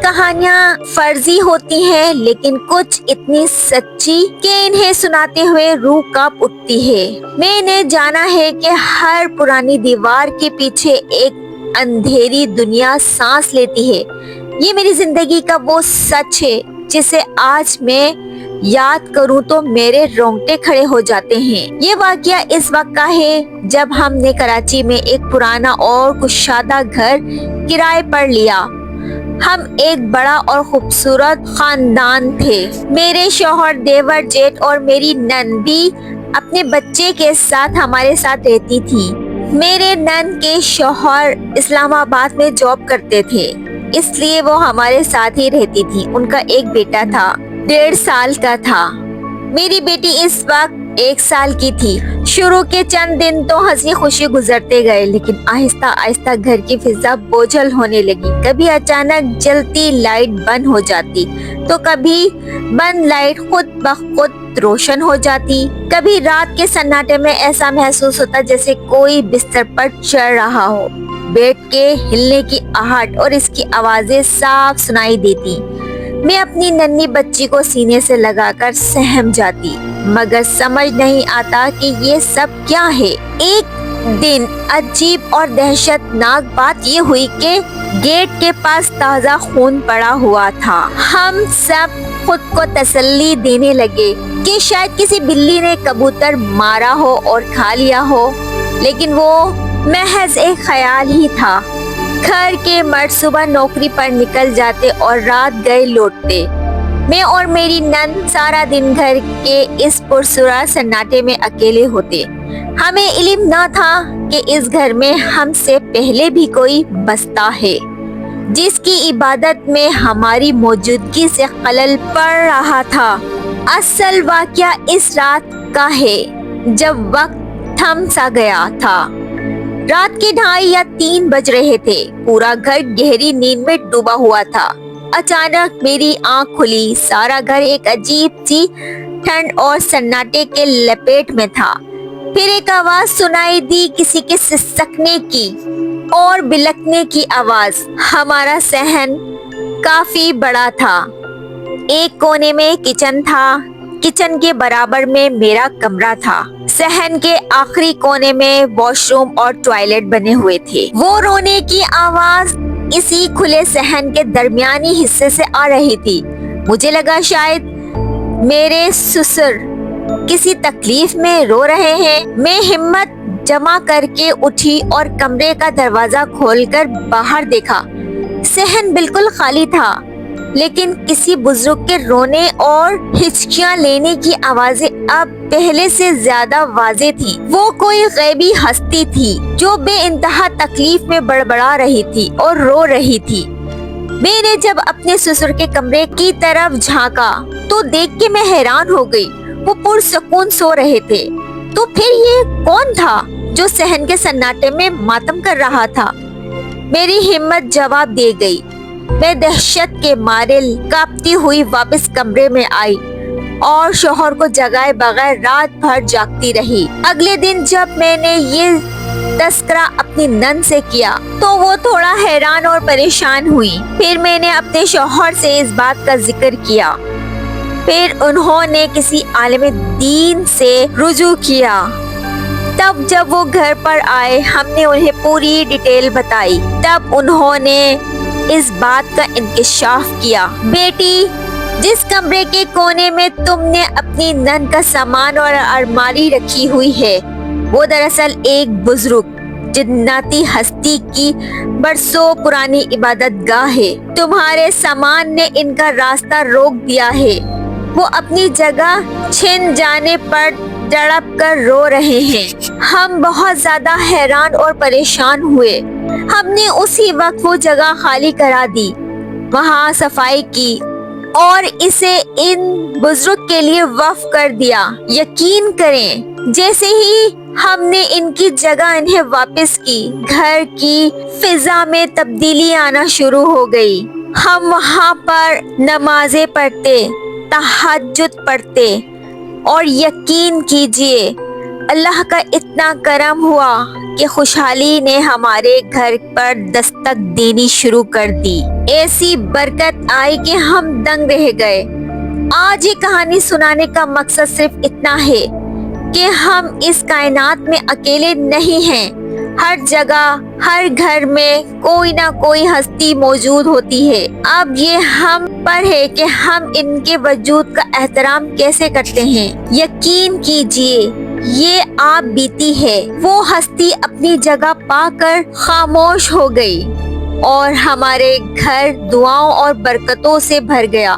کہانیاں فرضی ہوتی ہیں لیکن کچھ اتنی سچی کہ انہیں سناتے ہوئے روح کانپ اٹھتی ہے۔ میں نے جانا ہے کہ ہر پرانی دیوار کے پیچھے ایک اندھیری دنیا سانس لیتی ہے۔ یہ میری زندگی کا وہ سچ ہے جسے آج میں یاد کروں تو میرے رونگٹے کھڑے ہو جاتے ہیں۔ یہ واقعہ اس وقت کا ہے جب ہم نے کراچی میں ایک پرانا اور کشادہ گھر کرائے پر لیا۔ ہم ایک بڑا اور خوبصورت خاندان تھے۔ میرے شوہر، دیور، جیٹھ اور میری نند بھی اپنے بچے کے ساتھ ہمارے ساتھ رہتی تھی۔ میرے نند کے شوہر اسلام آباد میں جاب کرتے تھے، اس لیے وہ ہمارے ساتھ ہی رہتی تھی۔ ان کا ایک بیٹا تھا، 1.5 سال کا تھا۔ میری بیٹی اس وقت 1 سال کی تھی۔ شروع کے چند دن تو ہنسی خوشی گزرتے گئے، لیکن آہستہ آہستہ گھر کی فضا بوجھل ہونے لگی۔ کبھی اچانک جلتی لائٹ بند ہو جاتی تو کبھی بند لائٹ خود بخود روشن ہو جاتی۔ کبھی رات کے سناٹے میں ایسا محسوس ہوتا جیسے کوئی بستر پر چڑھ رہا ہو۔ بیڈ کے ہلنے کی آہٹ اور اس کی آوازیں صاف سنائی دیتی۔ میں اپنی ننھی بچی کو سینے سے لگا کر سہم جاتی، مگر سمجھ نہیں آتا کہ یہ سب کیا ہے۔ ایک دن عجیب اور دہشت ناک بات یہ ہوئی کہ گیٹ کے پاس تازہ خون پڑا ہوا تھا۔ ہم سب خود کو تسلی دینے لگے کہ شاید کسی بلی نے کبوتر مارا ہو اور کھا لیا ہو، لیکن وہ محض ایک خیال ہی تھا۔ گھر کے مرد صبح نوکری پر نکل جاتے اور رات گئے لوٹتے۔ میں اور میری نند سارا دن گھر کے اس پرسرا سناٹے میں اکیلے ہوتے۔ ہمیں علم نہ تھا کہ اس گھر میں ہم سے پہلے بھی کوئی بستا ہے، جس کی عبادت میں ہماری موجودگی سے خلل پڑ رہا تھا۔ اصل واقعہ اس رات کا ہے جب وقت تھم سا گیا تھا۔ رات کے 2:30 یا 3 بج رہے تھے۔ پورا گھر گہری نیند میں ڈوبا ہوا تھا۔ اچانک میری آنکھ کھلی۔ سارا گھر ایک عجیب سی ٹھنڈ اور سناٹے کے لپیٹ میں تھا۔ پھر ایک آواز سنائی دی، کسی کے سسکنے کی اور بلکنے کی آواز۔ ہمارا صحن کافی بڑا تھا۔ ایک کونے میں کچن تھا، کچن کے برابر میں میرا کمرہ تھا۔ صحن کے آخری کونے میں واش روم اور ٹوائلٹ بنے ہوئے تھے۔ وہ رونے کی آواز اسی کھلے صحن کے درمیانی حصے سے آ رہی تھی۔ مجھے لگا شاید میرے سسر کسی تکلیف میں رو رہے ہیں۔ میں ہمت جمع کر کے اٹھی اور کمرے کا دروازہ کھول کر باہر دیکھا۔ صحن بالکل خالی تھا، لیکن کسی بزرگ کے رونے اور ہچکیاں لینے کی آوازیں اب پہلے سے زیادہ واضح تھی۔ وہ کوئی غیبی ہستی تھی جو بے انتہا تکلیف میں بڑبڑا رہی تھی اور رو رہی تھی۔ میں نے جب اپنے سسر کے کمرے کی طرف جھانکا تو دیکھ کے میں حیران ہو گئی۔ وہ پرسکون سو رہے تھے۔ تو پھر یہ کون تھا جو صحن کے سناٹے میں ماتم کر رہا تھا؟ میری ہمت جواب دے گئی۔ میں دہشت کے مارے کانپتی ہوئی واپس کمرے میں آئی اور شوہر کو جگائے بغیر رات بھر جاگتی رہی۔ اگلے دن جب میں نے یہ تذکرہ اپنی نند سے کیا تو وہ تھوڑا حیران اور پریشان ہوئی۔ پھر میں نے اپنے شوہر سے اس بات کا ذکر کیا۔ پھر انہوں نے کسی عالم دین سے رجوع کیا۔ تب جب وہ گھر پر آئے ہم نے انہیں پوری ڈیٹیل بتائی۔ تب انہوں نے اس بات کا انکشاف کیا، بیٹی، جس کمرے کے کونے میں تم نے اپنی نند کا سامان اور الماری رکھی ہوئی ہے، وہ دراصل ایک بزرگ جناتی ہستی کی برسوں پرانی عبادت گاہ ہے۔ تمہارے سامان نے ان کا راستہ روک دیا ہے۔ وہ اپنی جگہ چھن جانے پر تڑپ کر رو رہے ہیں۔ ہم بہت زیادہ حیران اور پریشان ہوئے۔ ہم نے اسی وقت وہ جگہ خالی کرا دی، وہاں صفائی کی اور اسے ان بزرگ کے لیے وقف کر دیا۔ یقین کریں، جیسے ہی ہم نے ان کی جگہ انہیں واپس کی، گھر کی فضا میں تبدیلی آنا شروع ہو گئی۔ ہم وہاں پر نمازیں پڑھتے، تہجد پڑھتے اور یقین کیجئے اللہ کا اتنا کرم ہوا کہ خوشحالی نے ہمارے گھر پر دستک دینی شروع کر دی. ایسی برکت آئی کہ ہم دنگ رہ گئے. آج یہ کہانی سنانے کا مقصد صرف اتنا ہے کہ ہم اس کائنات میں اکیلے نہیں ہیں. ہر جگہ ہر گھر میں کوئی نہ کوئی ہستی موجود ہوتی ہے. اب یہ ہم پر ہے کہ ہم ان کے وجود کا احترام کیسے کرتے ہیں. یقین کیجئے یہ آپ بیتی ہے. وہ ہستی اپنی جگہ پا کر خاموش ہو گئی اور ہمارے گھر دعاؤں اور برکتوں سے بھر گیا.